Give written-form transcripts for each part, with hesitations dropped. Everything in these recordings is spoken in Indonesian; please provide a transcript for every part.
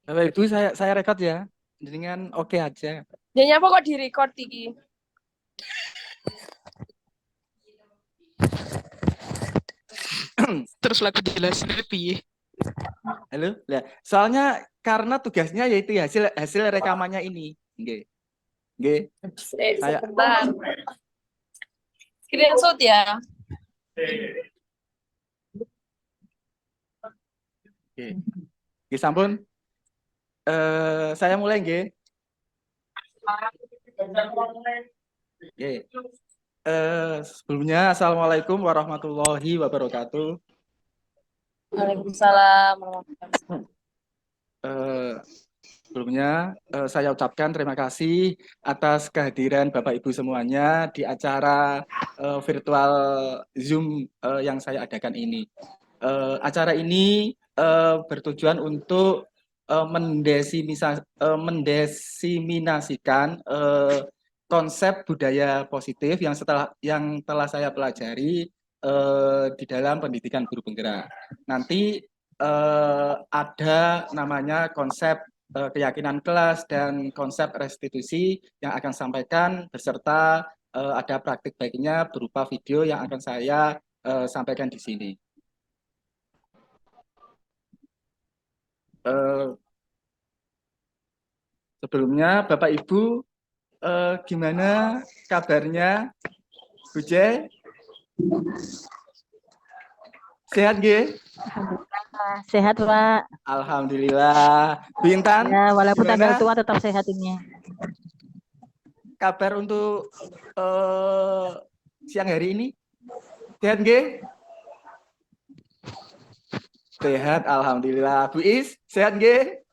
Bapak Ibu, saya rekod ya. Dengan oke aja. Ya nyapa kok di record iki. Terus lagu jelasin piye? Halo, ya. Soalnya karena tugasnya yaitu hasil hasil rekamannya ini. Nggih. Nggih. Saya Sebentar. Screenshot ya. nggih. Nggih sampun. Saya mulai nggih. Nggih. Sebelumnya Assalamualaikum warahmatullahi wabarakatuh. Waalaikumsalam warahmatullahi wabarakatuh. Eh, Sebelumnya saya ucapkan terima kasih atas kehadiran Bapak Ibu semuanya di acara virtual Zoom yang saya adakan ini. Acara ini bertujuan untuk mendesiminasikan konsep budaya positif yang telah saya pelajari di dalam pendidikan guru penggerak. Nanti ada namanya konsep keyakinan kelas dan konsep restitusi yang akan sampaikan beserta ada praktik baiknya berupa video yang akan saya sampaikan di sini. Eh, Sebelumnya Bapak Ibu gimana kabarnya? Bu Je? Sehat nggih? Sehat, Pak. Alhamdulillah. Bu Intan, Ya, walaupun tambah gimana tua tetap sehat ini. kabar untuk siang hari ini? Sehat nggih? Sehat, alhamdulillah. Bu Is, sehat nggih?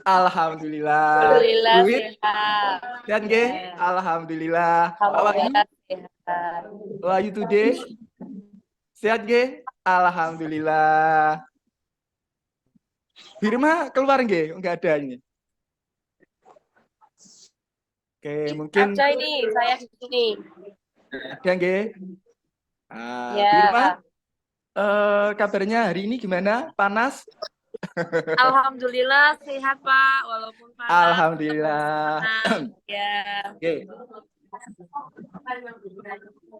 Alhamdulillah. Alhamdulillah Bu Wit, sehat. sehat nggih? Alhamdulillah. Pak Wahyu, Alhamdulillah sehat. Wahyu today, sehat nggih? Alhamdulillah. Birma keluar nggih? Enggak ada ini. Oke, mungkin Ada ini, saya di sini. ada nggih? Ya. Birma, kabarnya hari ini gimana? Panas? Alhamdulillah sehat, Pak. Walaupun panas. Alhamdulillah. Ya. Oke.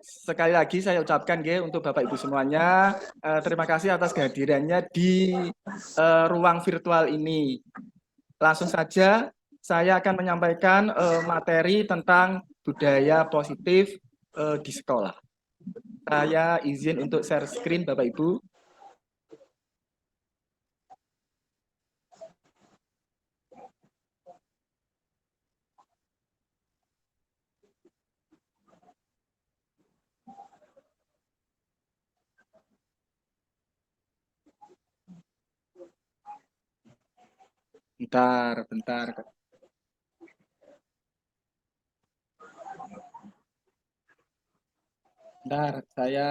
Sekali lagi saya ucapkan untuk Bapak Ibu semuanya terima kasih atas kehadirannya di ruang virtual ini. Langsung saja saya akan menyampaikan materi tentang budaya positif di sekolah. Saya izin untuk share screen Bapak Ibu. Bentar, bentar. Bentar, saya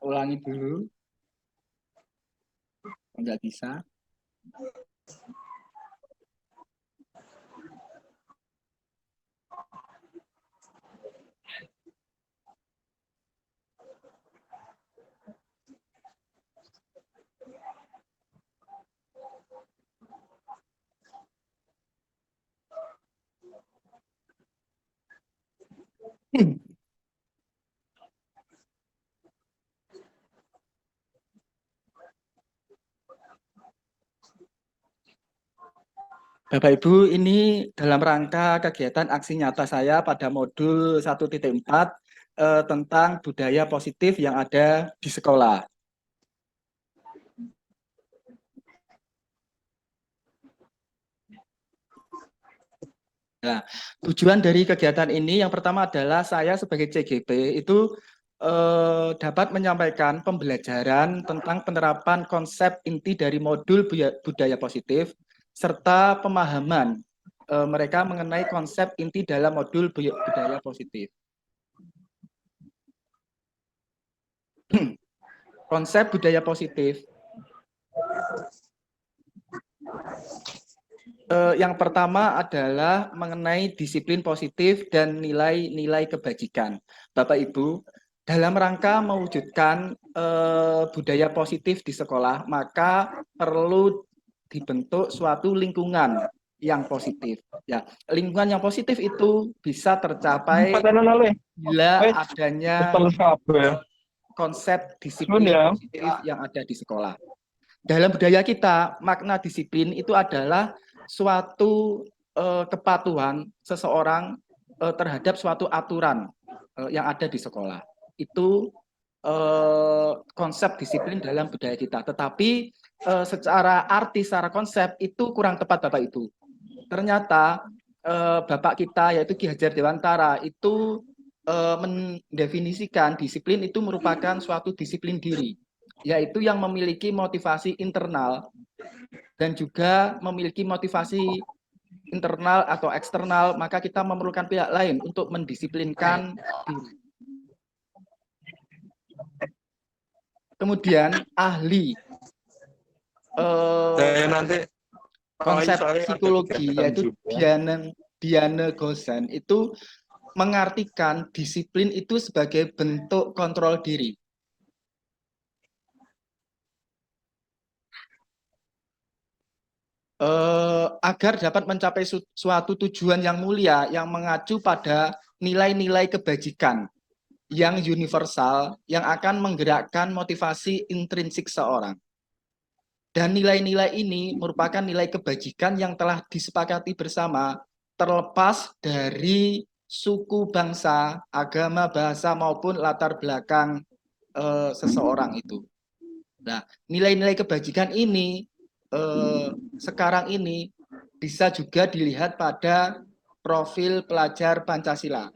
ulangi dulu. Enggak bisa. Bapak Ibu, ini dalam rangka kegiatan aksi nyata saya pada modul 1.4 tentang budaya positif yang ada di sekolah. Nah, tujuan dari kegiatan ini yang pertama adalah saya sebagai CGP itu dapat menyampaikan pembelajaran tentang penerapan konsep inti dari modul budaya positif serta pemahaman mereka mengenai konsep inti dalam modul budaya positif. Konsep budaya positif yang pertama adalah mengenai disiplin positif dan nilai-nilai kebajikan. Bapak Ibu, dalam rangka mewujudkan budaya positif di sekolah, maka perlu dibentuk suatu lingkungan yang positif. Ya, lingkungan yang positif itu bisa tercapai bila adanya konsep disiplin positif yang ada di sekolah. Dalam budaya kita, makna disiplin itu adalah suatu kepatuhan seseorang terhadap suatu aturan yang ada di sekolah. Itu konsep disiplin dalam budaya kita. Tetapi secara arti, secara konsep itu kurang tepat, Bapak Ibu. Ternyata Bapak kita yaitu Ki Hajar Dewantara itu mendefinisikan disiplin itu merupakan suatu disiplin diri, yaitu yang memiliki motivasi internal dan juga memiliki motivasi internal atau eksternal, maka kita memerlukan pihak lain untuk mendisiplinkan diri. Kemudian ahli konsep psikologi yaitu Diana Gosen itu mengartikan disiplin itu sebagai bentuk kontrol diri. Agar dapat mencapai suatu tujuan yang mulia yang mengacu pada nilai-nilai kebajikan yang universal yang akan menggerakkan motivasi intrinsik seorang. Dan nilai-nilai ini merupakan nilai kebajikan yang telah disepakati bersama terlepas dari suku, bangsa, agama, bahasa maupun latar belakang seseorang itu. Nah, nilai-nilai kebajikan ini sekarang ini bisa juga dilihat pada profil pelajar Pancasila.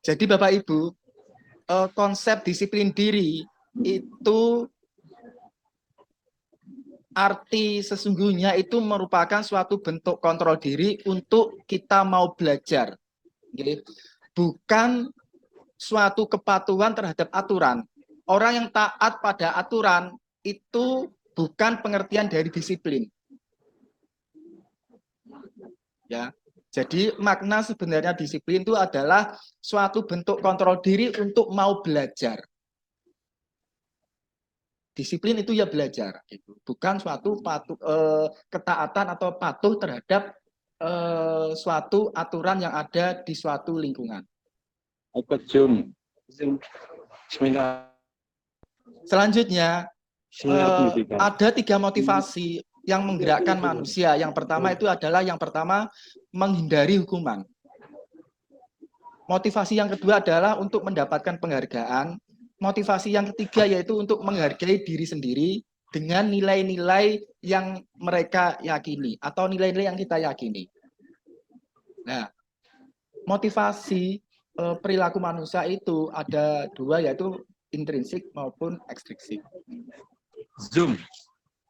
Jadi Bapak Ibu, konsep disiplin diri itu arti sesungguhnya itu merupakan suatu bentuk kontrol diri untuk kita mau belajar. Bukan suatu kepatuhan terhadap aturan. Orang yang taat pada aturan itu bukan pengertian dari disiplin. Ya. Jadi makna sebenarnya disiplin itu adalah suatu bentuk kontrol diri untuk mau belajar. Disiplin itu ya belajar, gitu. Bukan suatu ketaatan atau patuh terhadap suatu aturan yang ada di suatu lingkungan. Selanjutnya ada 3 motivasi yang menggerakkan manusia. Yang pertama menghindari hukuman. Motivasi yang kedua adalah untuk mendapatkan penghargaan. Motivasi yang ketiga yaitu untuk menghargai diri sendiri dengan nilai-nilai yang mereka yakini atau nilai-nilai yang kita yakini. Nah, motivasi perilaku manusia itu ada 2, yaitu intrinsik maupun ekstrinsik.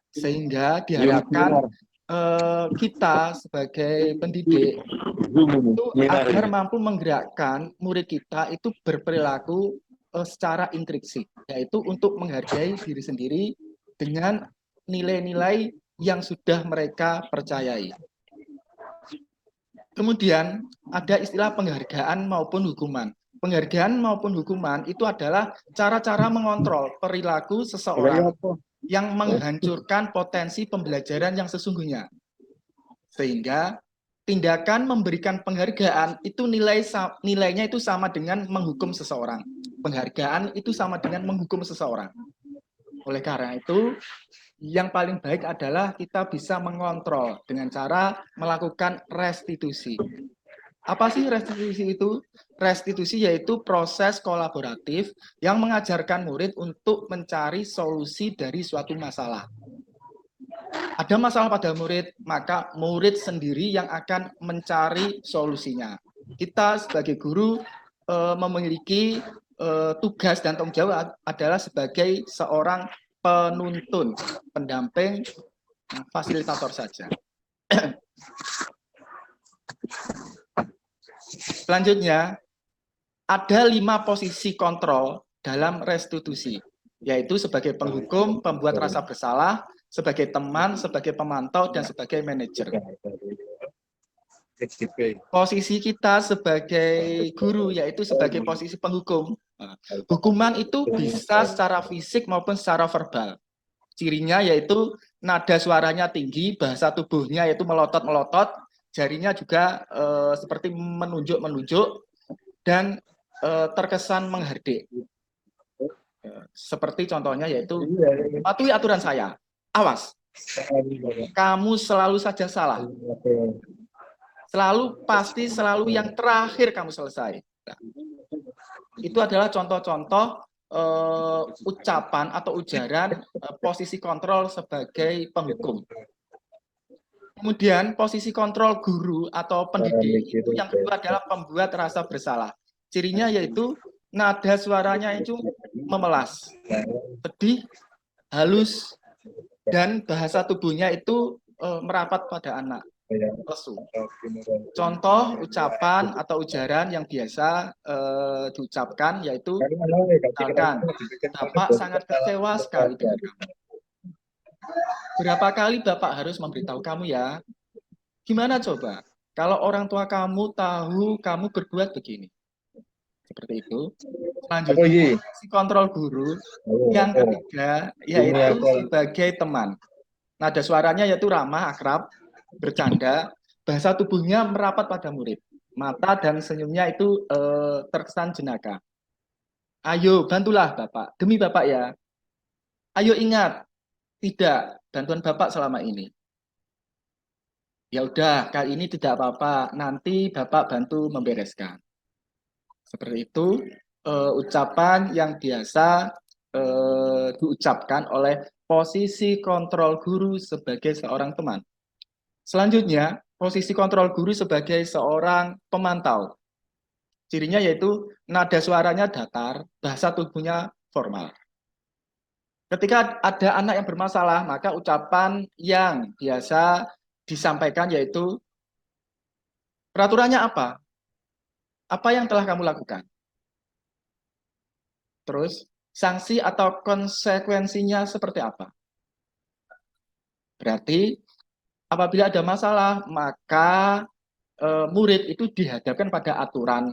Sehingga diharapkan kita sebagai pendidik itu agar mampu menggerakkan murid kita itu berperilaku secara intrinsik, yaitu untuk menghargai diri sendiri dengan nilai-nilai yang sudah mereka percayai. Kemudian ada istilah penghargaan maupun hukuman. Penghargaan maupun hukuman itu adalah cara-cara mengontrol perilaku seseorang yang menghancurkan potensi pembelajaran yang sesungguhnya. Sehingga tindakan memberikan penghargaan itu nilainya itu sama dengan menghukum seseorang. Penghargaan itu sama dengan menghukum seseorang. Oleh karena itu, yang paling baik adalah kita bisa mengontrol dengan cara melakukan restitusi. Apa sih restitusi itu? Restitusi yaitu proses kolaboratif yang mengajarkan murid untuk mencari solusi dari suatu masalah. Ada masalah pada murid, maka murid sendiri yang akan mencari solusinya. Kita sebagai guru memiliki tugas dan tanggung jawab adalah sebagai seorang penuntun, pendamping, fasilitator saja. Selanjutnya, ada 5 posisi kontrol dalam restitusi, yaitu sebagai penghukum, pembuat rasa bersalah, sebagai teman, sebagai pemantau, dan sebagai manajer. Posisi kita sebagai guru yaitu sebagai posisi penghukum. Hukuman itu bisa secara fisik maupun secara verbal. Cirinya yaitu nada suaranya tinggi, bahasa tubuhnya yaitu melotot-melotot, jarinya juga seperti menunjuk-menunjuk, dan terkesan menghardik. Seperti contohnya yaitu, patuhi aturan saya, awas, kamu selalu saja salah. Selalu yang terakhir kamu selesai. Nah, itu adalah contoh-contoh ucapan atau ujaran posisi kontrol sebagai penghukum. Kemudian posisi kontrol guru atau pendidik itu yang kedua adalah pembuat rasa bersalah. Cirinya yaitu nada suaranya itu memelas, pedih, halus, dan bahasa tubuhnya itu merapat pada anak. Lesu. Contoh ucapan atau ujaran yang biasa diucapkan yaitu misalkan, Bapak sangat kecewa sekali dengan kamu. Berapa kali Bapak harus memberitahu kamu ya? Gimana coba? Kalau orang tua kamu tahu kamu berbuat begini. Seperti itu. Selanjutnya, si kontrol guru. Yang ketiga, yaitu sebagai teman. Nada suaranya yaitu ramah, akrab, bercanda, bahasa tubuhnya merapat pada murid. Mata dan senyumnya itu terkesan jenaka. Ayo, bantulah Bapak. Demi Bapak ya. Ayo ingat, tidak bantuan Bapak selama ini. Ya udah, kali ini tidak apa-apa. Nanti Bapak bantu membereskan. Seperti itu ucapan yang biasa diucapkan oleh posisi kontrol guru sebagai seorang teman. Selanjutnya, posisi kontrol guru sebagai seorang pemantau. Cirinya yaitu nada suaranya datar, bahasa tubuhnya formal. Ketika ada anak yang bermasalah, maka ucapan yang biasa disampaikan yaitu peraturannya apa? Apa yang telah kamu lakukan? Terus, sanksi atau konsekuensinya seperti apa? Berarti, apabila ada masalah, maka murid itu dihadapkan pada aturan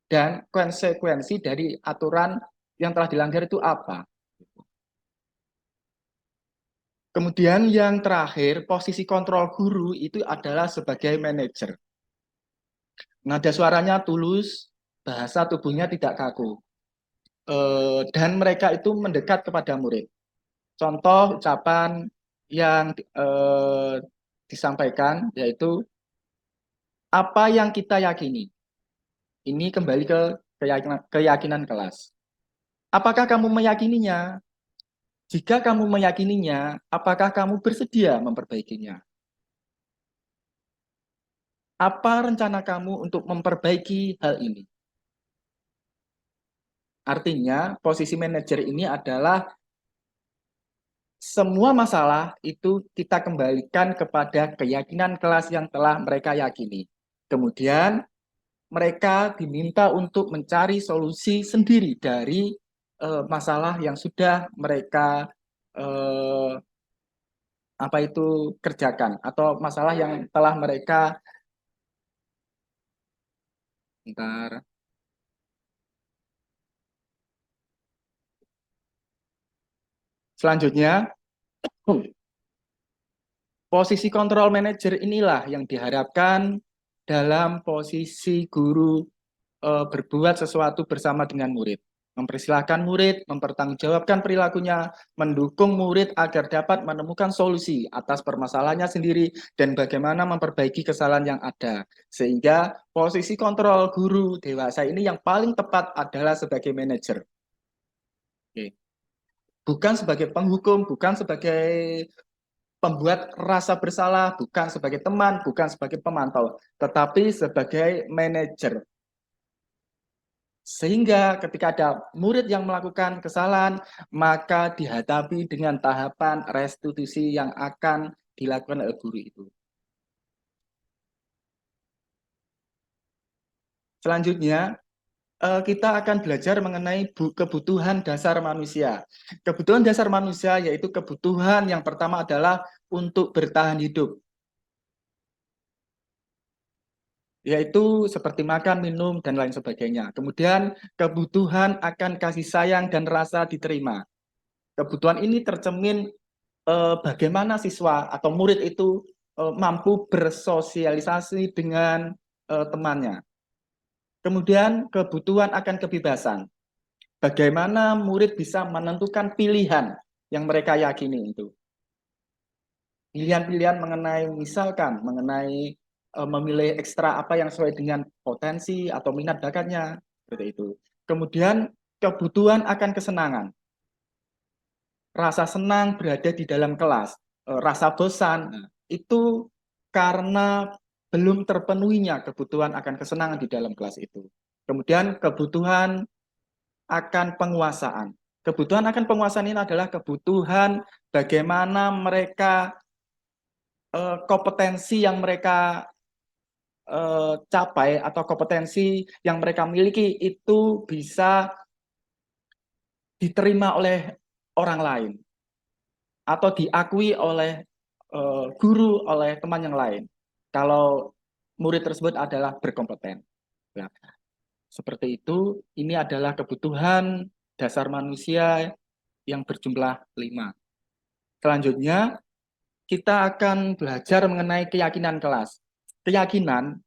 dan konsekuensi dari aturan yang telah dilanggar itu apa. Kemudian yang terakhir, posisi kontrol guru itu adalah sebagai manajer. Nada suaranya tulus, bahasa tubuhnya tidak kaku. Dan mereka itu mendekat kepada murid. Contoh ucapan yang disampaikan yaitu apa yang kita yakini. Ini kembali ke keyakinan kelas. Apakah kamu meyakininya? Jika kamu meyakininya, apakah kamu bersedia memperbaikinya? Apa rencana kamu untuk memperbaiki hal ini? Artinya, posisi manajer ini adalah semua masalah itu kita kembalikan kepada keyakinan kelas yang telah mereka yakini. Kemudian, mereka diminta untuk mencari solusi sendiri dari masalah yang sudah mereka kerjakan atau masalah yang telah mereka selanjutnya posisi kontrol manajer inilah yang diharapkan dalam posisi guru berbuat sesuatu bersama dengan murid. Mempersilahkan murid, mempertanggungjawabkan perilakunya, mendukung murid agar dapat menemukan solusi atas permasalahannya sendiri, dan bagaimana memperbaiki kesalahan yang ada. Sehingga posisi kontrol guru dewasa ini yang paling tepat adalah sebagai manajer. Oke. Bukan sebagai penghukum, bukan sebagai pembuat rasa bersalah, bukan sebagai teman, bukan sebagai pemantau, tetapi sebagai manajer. Sehingga ketika ada murid yang melakukan kesalahan, maka dihadapi dengan tahapan restitusi yang akan dilakukan oleh guru itu. Selanjutnya, kita akan belajar mengenai kebutuhan dasar manusia. Kebutuhan dasar manusia yaitu kebutuhan yang pertama adalah untuk bertahan hidup. Yaitu seperti makan, minum, dan lain sebagainya. Kemudian kebutuhan akan kasih sayang dan rasa diterima. Kebutuhan ini tercermin bagaimana siswa atau murid itu mampu bersosialisasi dengan temannya. Kemudian kebutuhan akan kebebasan. Bagaimana murid bisa menentukan pilihan yang mereka yakini itu. Pilihan-pilihan mengenai misalkan mengenai memilih ekstra apa yang sesuai dengan potensi atau minat bakatnya, seperti itu. Kemudian kebutuhan akan kesenangan. Rasa senang berada di dalam kelas, rasa bosan itu karena belum terpenuhinya kebutuhan akan kesenangan di dalam kelas itu. Kemudian kebutuhan akan penguasaan. Kebutuhan akan penguasaan ini adalah kebutuhan bagaimana mereka kompetensi yang mereka capai atau kompetensi yang mereka miliki itu bisa diterima oleh orang lain atau diakui oleh guru, oleh teman yang lain. Kalau murid tersebut adalah berkompeten. Nah, seperti itu, ini adalah kebutuhan dasar manusia yang berjumlah 5. Selanjutnya, kita akan belajar mengenai keyakinan kelas. Keyakinan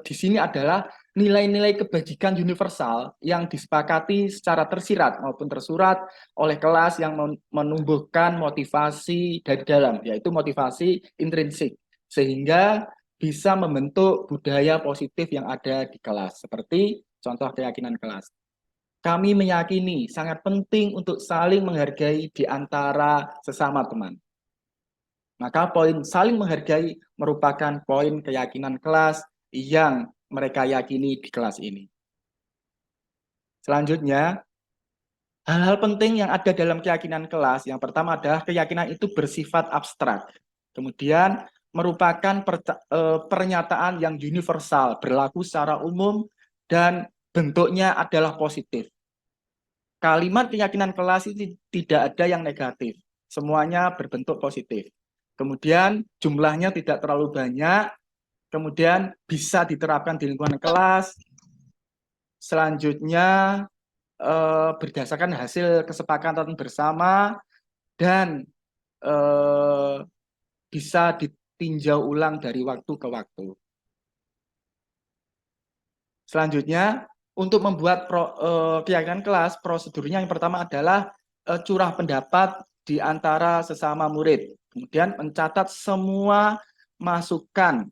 di sini adalah nilai-nilai kebajikan universal yang disepakati secara tersirat maupun tersurat oleh kelas yang menumbuhkan motivasi dari dalam, yaitu motivasi intrinsik, sehingga bisa membentuk budaya positif yang ada di kelas. Seperti contoh keyakinan kelas. Kami meyakini sangat penting untuk saling menghargai di antara sesama teman. Maka poin saling menghargai merupakan poin keyakinan kelas yang mereka yakini di kelas ini. Selanjutnya, hal-hal penting yang ada dalam keyakinan kelas, yang pertama adalah keyakinan itu bersifat abstrak. Kemudian merupakan pernyataan yang universal, berlaku secara umum, dan bentuknya adalah positif. Kalimat keyakinan kelas itu tidak ada yang negatif, semuanya berbentuk positif. Kemudian jumlahnya tidak terlalu banyak, kemudian bisa diterapkan di lingkungan kelas. Selanjutnya berdasarkan hasil kesepakatan bersama dan bisa ditinjau ulang dari waktu ke waktu. Selanjutnya, untuk membuat keyakinan kelas, prosedurnya yang pertama adalah curah pendapat di antara sesama murid. Kemudian mencatat semua masukan.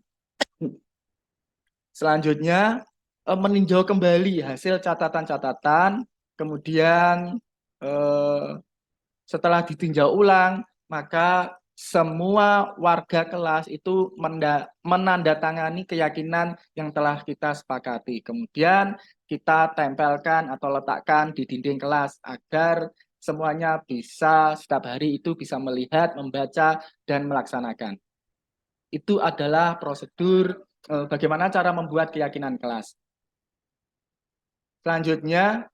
Selanjutnya, meninjau kembali hasil catatan-catatan. Kemudian setelah ditinjau ulang, maka semua warga kelas itu menandatangani keyakinan yang telah kita sepakati. Kemudian kita tempelkan atau letakkan di dinding kelas agar semuanya bisa setiap hari itu bisa melihat, membaca, dan melaksanakan. Itu adalah prosedur bagaimana cara membuat keyakinan kelas. Selanjutnya,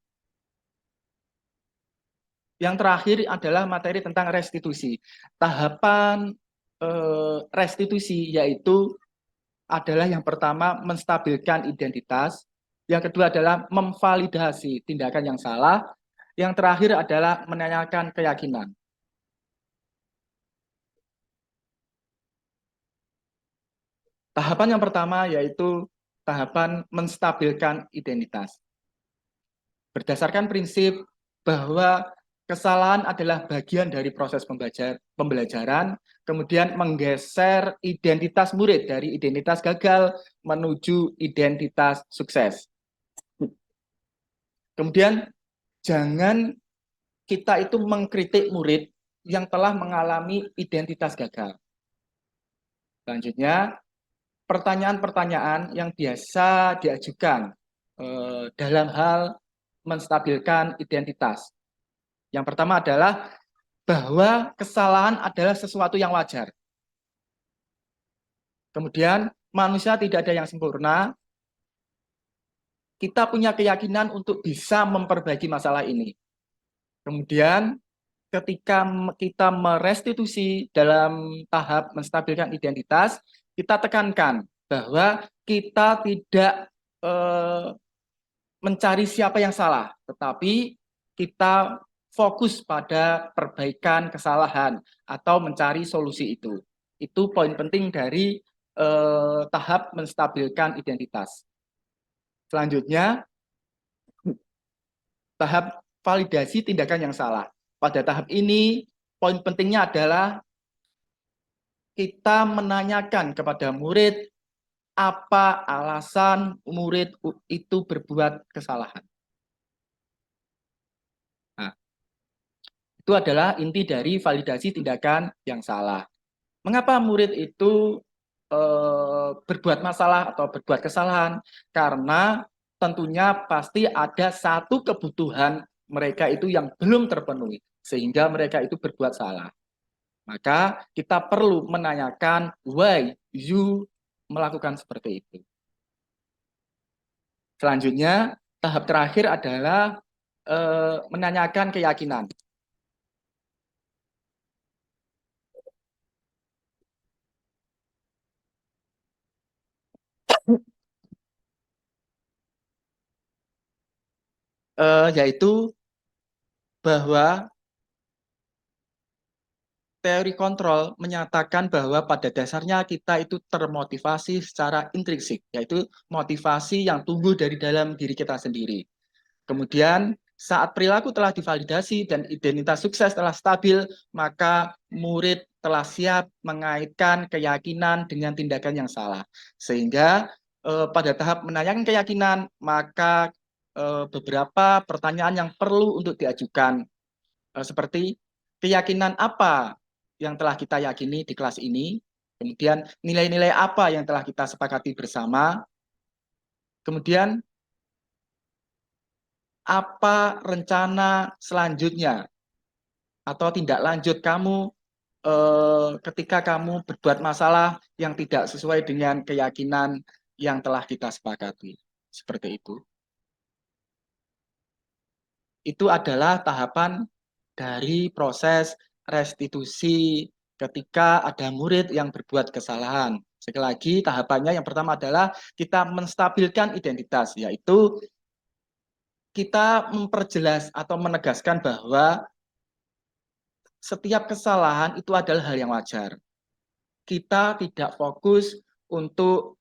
yang terakhir adalah materi tentang restitusi. Tahapan restitusi yaitu adalah yang pertama menstabilkan identitas, yang kedua adalah memvalidasi tindakan yang salah, yang terakhir adalah menanyakan keyakinan. Tahapan yang pertama yaitu tahapan menstabilkan identitas. Berdasarkan prinsip bahwa kesalahan adalah bagian dari proses pembelajaran, kemudian menggeser identitas murid dari identitas gagal menuju identitas sukses. Kemudian jangan kita itu mengkritik murid yang telah mengalami identitas gagal. Selanjutnya, pertanyaan-pertanyaan yang biasa diajukan dalam hal menstabilkan identitas. Yang pertama adalah bahwa kesalahan adalah sesuatu yang wajar. Kemudian manusia tidak ada yang sempurna. Kita punya keyakinan untuk bisa memperbaiki masalah ini. Kemudian ketika kita merestitusi dalam tahap menstabilkan identitas, kita tekankan bahwa kita tidak mencari siapa yang salah, tetapi kita fokus pada perbaikan kesalahan atau mencari solusi itu. Itu poin penting dari tahap menstabilkan identitas. Selanjutnya, tahap validasi tindakan yang salah. Pada tahap ini, poin pentingnya adalah kita menanyakan kepada murid apa alasan murid itu berbuat kesalahan. Nah, itu adalah inti dari validasi tindakan yang salah. Mengapa murid itu berbuat masalah atau berbuat kesalahan? Karena tentunya pasti ada satu kebutuhan mereka itu yang belum terpenuhi, sehingga mereka itu berbuat salah. Maka kita perlu menanyakan why you melakukan seperti itu. Selanjutnya, tahap terakhir adalah menanyakan keyakinan. Yaitu bahwa teori kontrol menyatakan bahwa pada dasarnya kita itu termotivasi secara intrinsik, yaitu motivasi yang tumbuh dari dalam diri kita sendiri. Kemudian saat perilaku telah divalidasi dan identitas sukses telah stabil, maka murid telah siap mengaitkan keyakinan dengan tindakan yang salah. Sehingga pada tahap menanyakan keyakinan, maka beberapa pertanyaan yang perlu untuk diajukan, seperti keyakinan apa yang telah kita yakini di kelas ini, kemudian nilai-nilai apa yang telah kita sepakati bersama, kemudian apa rencana selanjutnya atau tindak lanjut kamu ketika kamu berbuat masalah yang tidak sesuai dengan keyakinan yang telah kita sepakati. Seperti itu. Itu adalah tahapan dari proses restitusi ketika ada murid yang berbuat kesalahan. Sekali lagi, tahapannya yang pertama adalah kita menstabilkan identitas, yaitu kita memperjelas atau menegaskan bahwa setiap kesalahan itu adalah hal yang wajar. Kita tidak fokus untuk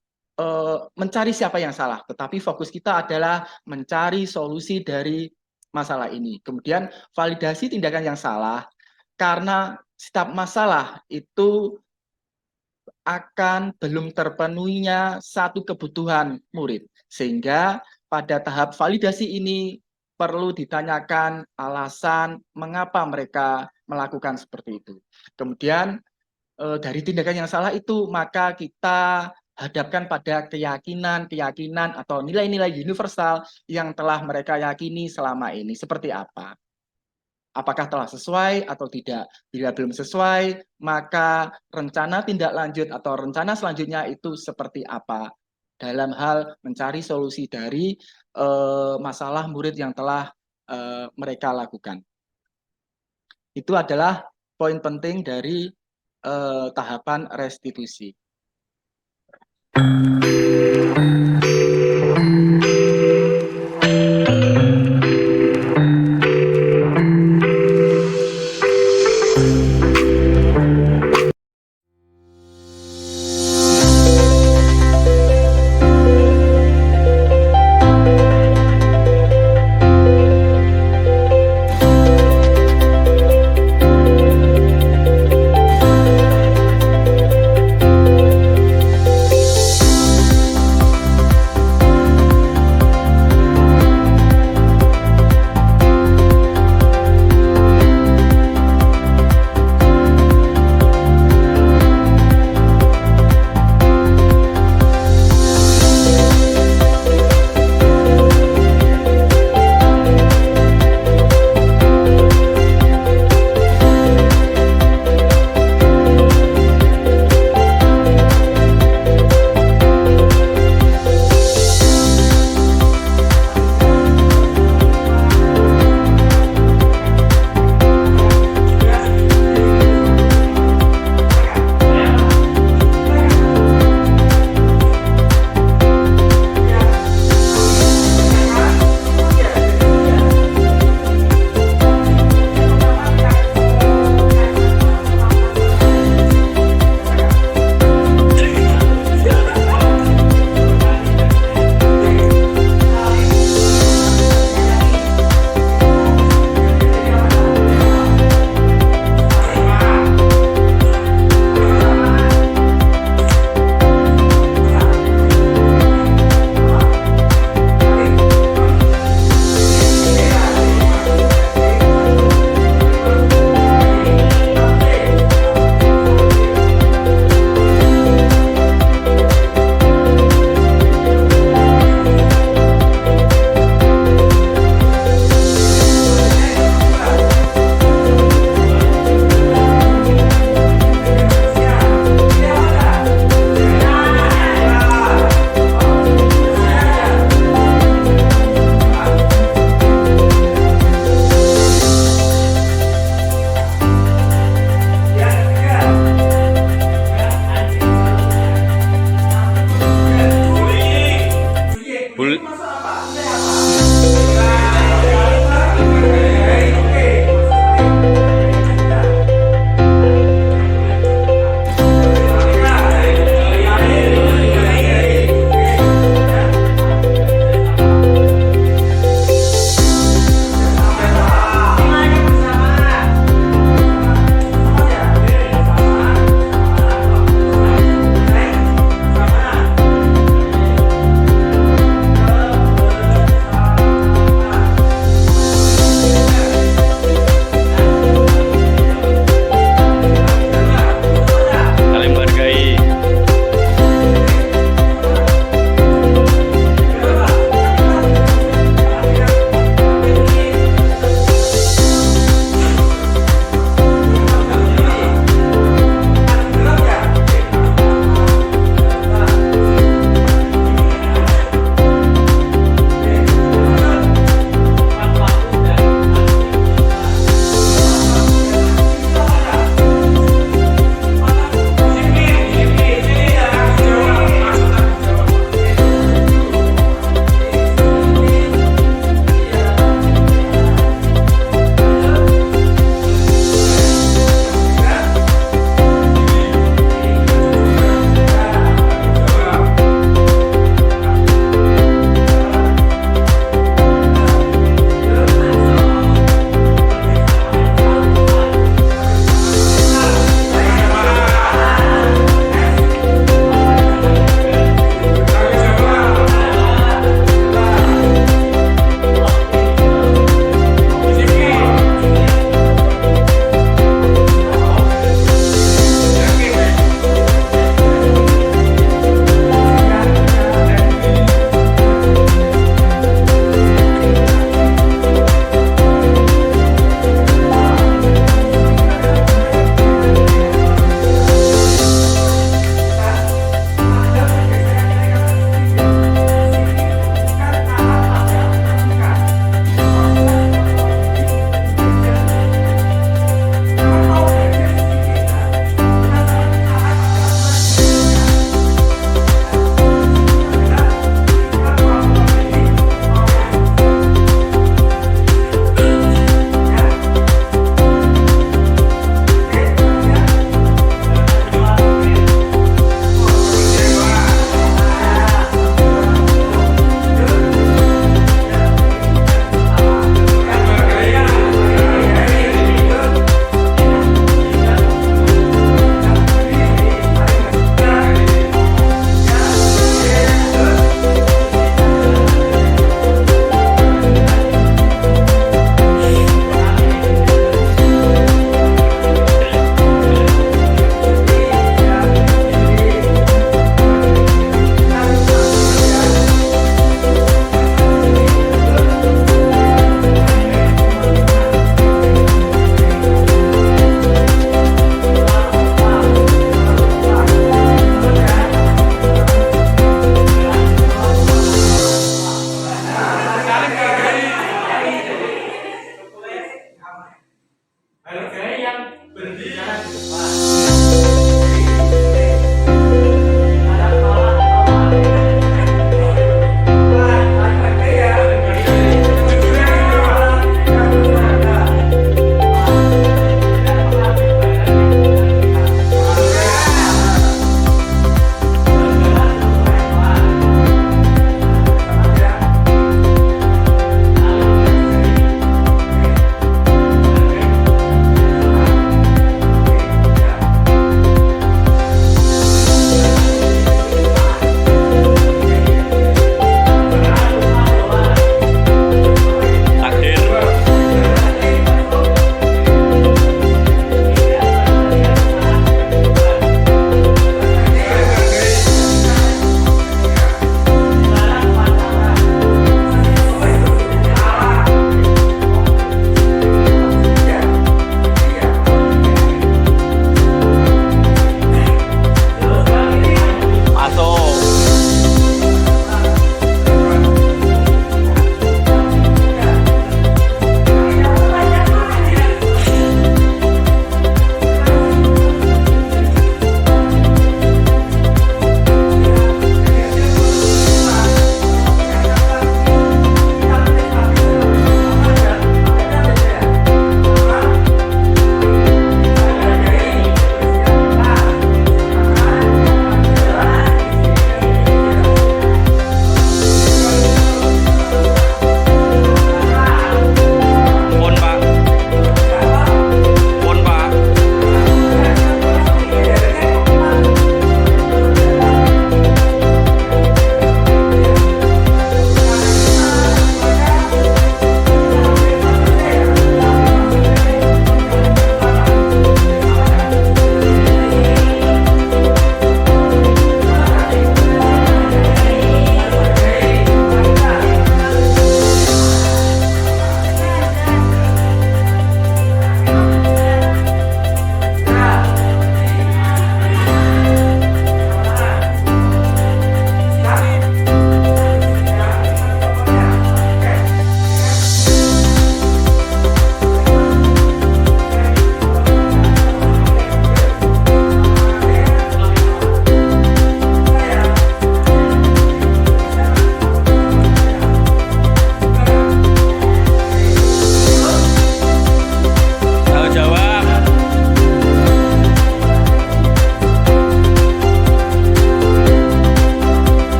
mencari siapa yang salah, tetapi fokus kita adalah mencari solusi dari masalah ini. Kemudian validasi tindakan yang salah, karena setiap masalah itu akan belum terpenuhinya satu kebutuhan murid. Sehingga pada tahap validasi ini perlu ditanyakan alasan mengapa mereka melakukan seperti itu. Kemudian dari tindakan yang salah itu, maka kita hadapkan pada keyakinan atau nilai-nilai universal yang telah mereka yakini selama ini. Seperti apa? Apakah telah sesuai atau tidak? Bila belum sesuai, maka rencana tindak lanjut atau rencana selanjutnya itu seperti apa? Dalam hal mencari solusi dari masalah murid yang telah mereka lakukan. Itu adalah poin penting dari tahapan restitusi.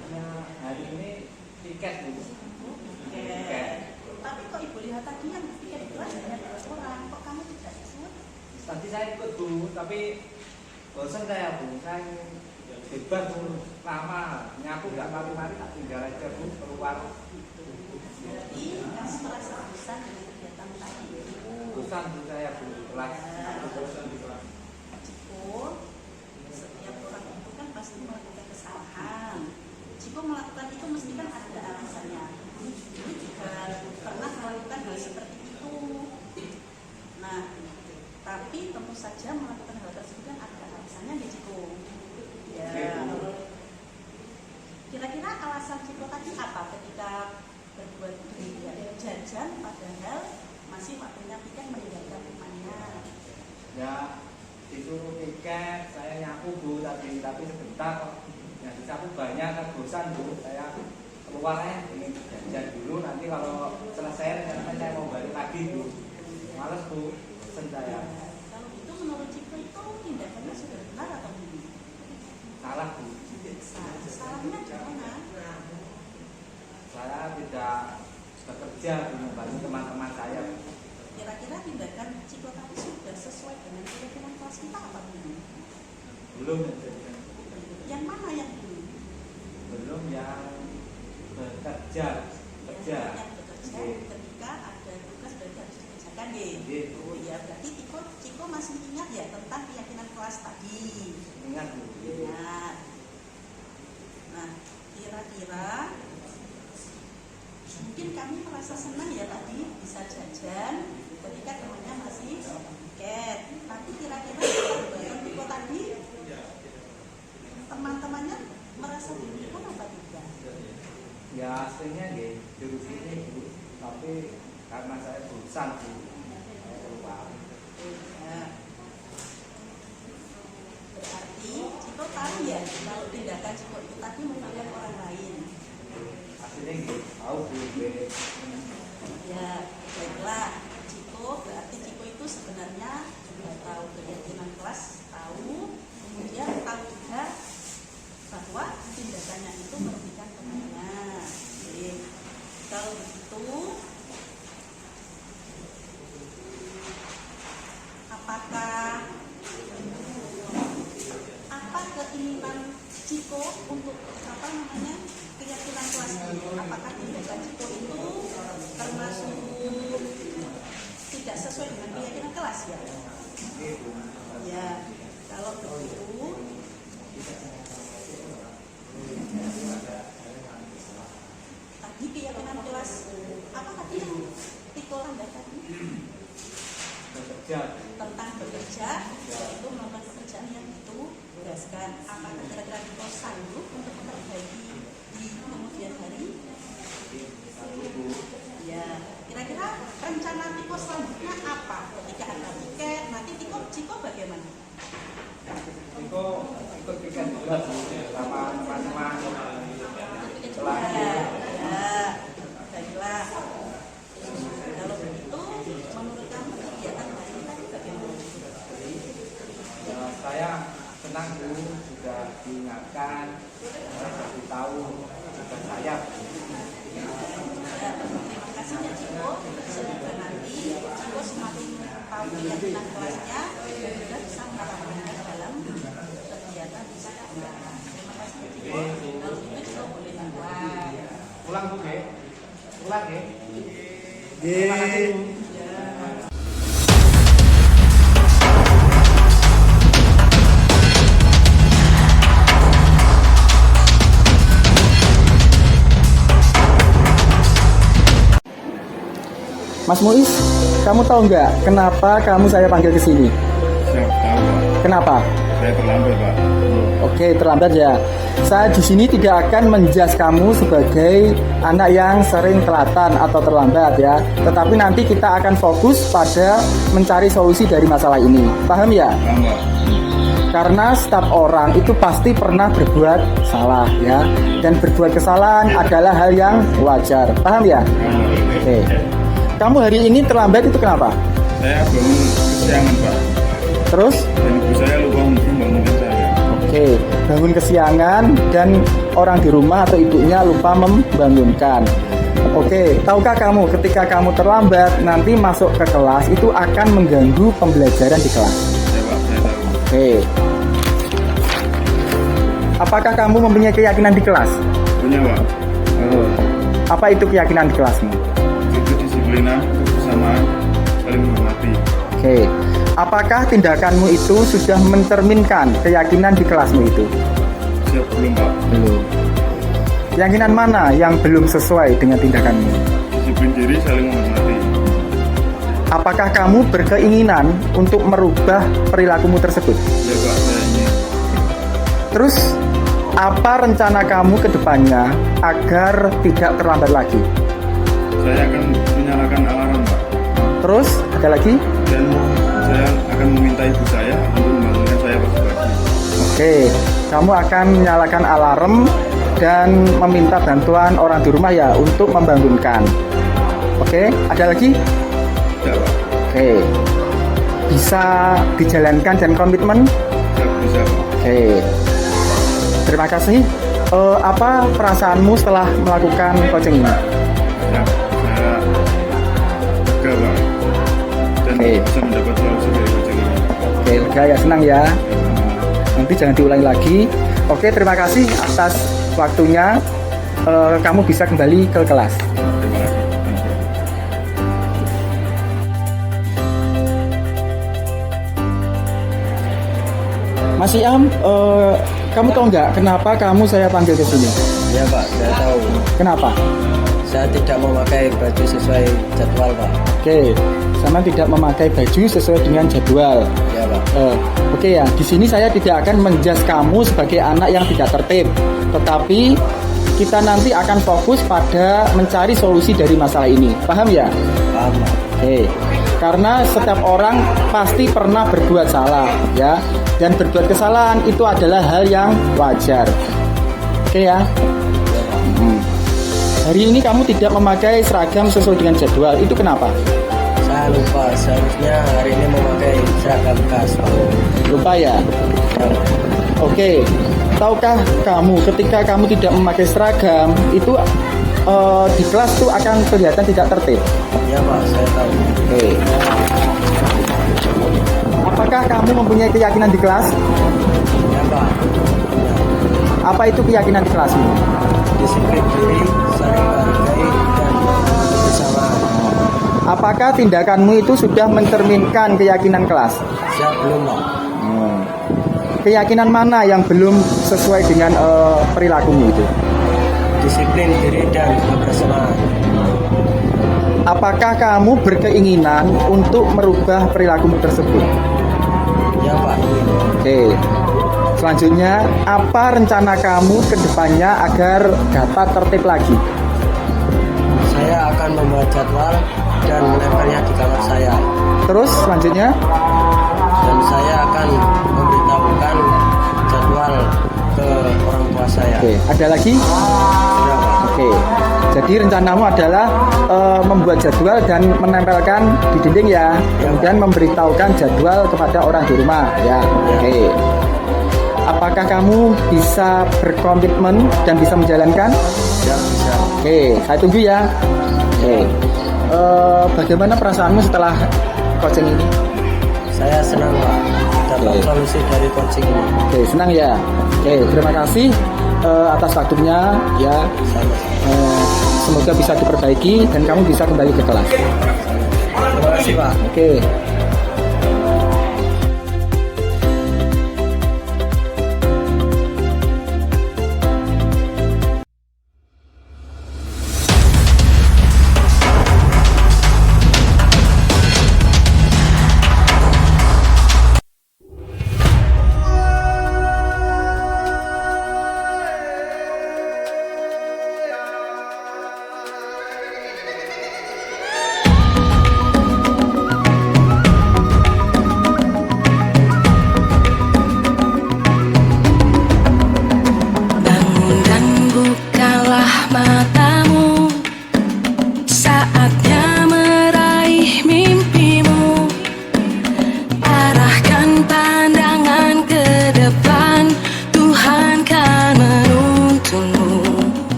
dapatnya hari ini tiket Bu. Tiket. Tapi kok ibu lihat tadi yang tiket itu hanya 2 orang, kok kamu tidak ikut? Tadi saya ikut Bu, tapi bosan saya Bu. Saya bebas Bu, lama nyapu nggak mari-mari tak tinggal aja Bu keluar. Jadi kamu merasa bosan dengan kegiatan tadi. Bosan Bu saya Bu kelas. Jiko, setiap orang itu kan pasti melakukan kesalahan. Jiko melakukan itu mesti kan ada alasannya. Ini juga pernah melakukan hal seperti itu. Nah, tapi tentu saja melakukan hal tersebut kan ada alasannya ya Jiko. Ya. Kira-kira alasan Jiko tadi apa ketika berbuat demikian? Jajan padahal masih waktunya tiket meninggalkan rumahnya. Ya disuruh tiket, saya nyapu Bu tapi sebentar kok. Yang disapu banyak kan bosan Bu. Saya keluarnya ingin jajan dulu, nanti kalau selesai karena saya mau balik lagi Bu. Males Bu, bosan saya. Kalau itu menurut Ciko itu tindakannya sudah benar atau belum? Salah Bu. Salahnya di mana? Saya tidak bekerja Bu, membantu teman-teman saya Bu. Kira-kira tindakan Ciko tadi sudah sesuai dengan keyakinan kelas kita apa belum? Belum Yang mana yang belum? belum yang bekerja Yang bekerja ketika ada tugas berarti harus dikerjakan ya. Iya. Oh ya, berarti Ciko masih ingat ya tentang keyakinan kelas tadi. Ingat Bu. Ingat. Nah, kira-kira mungkin kami merasa senang ya tadi bisa jajan ketika temannya masih tiket. Tapi kira-kira Ciko tadi teman-temannya merasa demikian apa tidak? Ya aslinya nggih di sini Bu, tapi karena saya bosan Bu, saya keluar. Ya. Berarti Ciko tahu ya kalau tindakan Ciko itu tadi merugikan orang lain. Aslinya nggih tahu Bu. Ya, baiklah. Ciko berarti Ciko itu sebenarnya sudah tahu keyakinan kelas, tahu, kemudian tahu juga bahwa tindakannya itu merugikan temannya. Oke. Kalau begitu, apakah apa keinginan Ciko untuk keyakinan kelas ini? Apakah tindakan Ciko itu termasuk tidak sesuai dengan keyakinan kelas ya? Ya, kalau begitu tadi keyakinan kelas apa tadi yang Tiko Landa tadi? Bekerja. Tentang bekerja, yaitu melakukan pekerjaan yang ditugaskan. Apakah kira-kira Tiko sanggup untuk memperbaiki di kemudian hari? Ya, kira-kira rencana Tiko selanjutnya apa? Ketika ada tiket, nanti Ciko bagaimana? Tiko ikut tiket juga Bu, sama teman-teman. Tiket juga. Ya, baiklah. Kalau begitu, menurut kamu kegiatan hari ini tadi bagaimana? Ya, saya senang Bu, sudah diingatkan, saya jadi tahu tugas saya Bu. Ya, terima kasih ya Ciko. Semoga nanti Ciko semakin tahu keyakinan kelasnya dan juga bisa menerapkannya dalam kegiatan di sekolah. Terima kasih ya Ciko. Kalau itu Ciko boleh pulang. Pulang Bu, nggih. Pulang nggih. Nggih. Terima kasih Bu. Mas Muiz, kamu tahu nggak kenapa kamu saya panggil ke sini? Saya tahu Pak, Kenapa? saya terlambat Pak. Oke, terlambat ya. Saya di sini tidak akan menjas kamu sebagai anak yang sering telatan atau terlambat ya. Tetapi nanti kita akan fokus pada mencari solusi dari masalah ini. Paham ya? Paham Pak? Karena setiap orang itu pasti pernah berbuat salah ya. Dan berbuat kesalahan adalah hal yang wajar. Paham ya? Paham Pak. Oke. Kamu hari ini terlambat itu kenapa? Saya bangun kesiangan Pak, Terus? dan ibu saya lupa untuk bangunin saya. Oke. Oke, bangun kesiangan dan orang di rumah atau ibunya lupa membangunkan. Oke, tahukah kamu ketika kamu terlambat nanti masuk ke kelas itu akan mengganggu pembelajaran di kelas? Ya Pak, saya tahu. Oke. Apakah kamu mempunyai keyakinan di kelas? Punya Pak. Apa itu keyakinan di kelasmu? Itu disiplinan, kebersamaan, saling menghormati. Oke. Apakah tindakanmu itu sudah mencerminkan keyakinan di kelasmu itu? Siap belum Pak? Belum. Keyakinan mana yang belum sesuai dengan tindakanmu? Disiplin diri, saling menghormati. Apakah kamu berkeinginan untuk merubah perilakumu tersebut? Ya Pak, saya ingin. Terus, apa rencana kamu ke depannya agar tidak terlambat lagi? Saya akan menyalakan alarm Pak. Terus, ada lagi? Dan saya akan meminta ibu saya untuk membangunkan saya pagi-pagi. Oke, kamu akan menyalakan alarm dan meminta bantuan orang di rumah ya untuk membangunkan. Oke, ada lagi? Ya Pak. Oke, bisa dijalankan dan komitmen? Ya, bisa Pak. Oke, terima kasih. Apa perasaanmu setelah melakukan coaching ini? Ya, saya lega Pak. Dan Oke. bisa mendapat solusi dari coaching ini. Oke, lega ya, senang ya. Nanti jangan diulangi lagi. Oke, terima kasih atas waktunya. Kamu bisa kembali ke kelas. Terima kasih. Mas Iam, kamu tahu nggak kenapa kamu saya panggil ke sini? Ya Pak, saya tahu. Kenapa? Saya tidak memakai baju sesuai jadwal Pak. Oke, sama tidak memakai baju sesuai dengan jadwal. Ya Pak. Oke ya, di sini saya tidak akan menjas kamu sebagai anak yang tidak tertib, tetapi kita nanti akan fokus pada mencari solusi dari masalah ini. Paham ya? Paham Pak. Oke, karena setiap orang pasti pernah berbuat salah, ya, dan berbuat kesalahan itu adalah hal yang wajar. Oke ya. Hari ini kamu tidak memakai seragam sesuai dengan jadwal, itu kenapa? Saya lupa, seharusnya hari ini memakai seragam khas Pak. Lupa ya? Oke, tahukah kamu ketika kamu tidak memakai seragam itu di kelas tuh akan kelihatan tidak tertib? Ya Pak, saya tahu. Oke. Apakah kamu mempunyai keyakinan di kelas? Ya Pak. Ya. Apa itu keyakinan di kelasmu? Disiplin diri, saling menghargai, dan kebersamaan. Apakah tindakanmu itu sudah mencerminkan keyakinan kelas? Siap belum Pak? Keyakinan mana yang belum sesuai dengan perilakumu itu? Disiplin diri dan kebersamaan. Apakah kamu berkeinginan untuk merubah perilakumu tersebut? Ya Pak. Oke. Selanjutnya, apa rencana kamu ke depannya agar dapat tertib lagi? Saya akan membuat jadwal dan menempelnya di kamar saya. Terus selanjutnya, Dan saya akan memberitahukan jadwal ke orang tua saya. oke, ada lagi? Sudah Pak. Oke. Jadi rencanamu adalah membuat jadwal dan menempelkan di dinding ya, kemudian memberitahukan jadwal kepada orang di rumah ya. Oke. Apakah kamu bisa berkomitmen dan bisa menjalankan? Ya bisa. Oke, saya tunggu ya. Oke. Bagaimana perasaanmu setelah coaching ini? Saya senang Pak dapat Oke. solusi dari coaching ini. Oke, senang ya. Oke, terima kasih atas waktunya ya. Semoga bisa diperbaiki dan kamu bisa kembali ke kelas. Terima kasih Pak. Oke.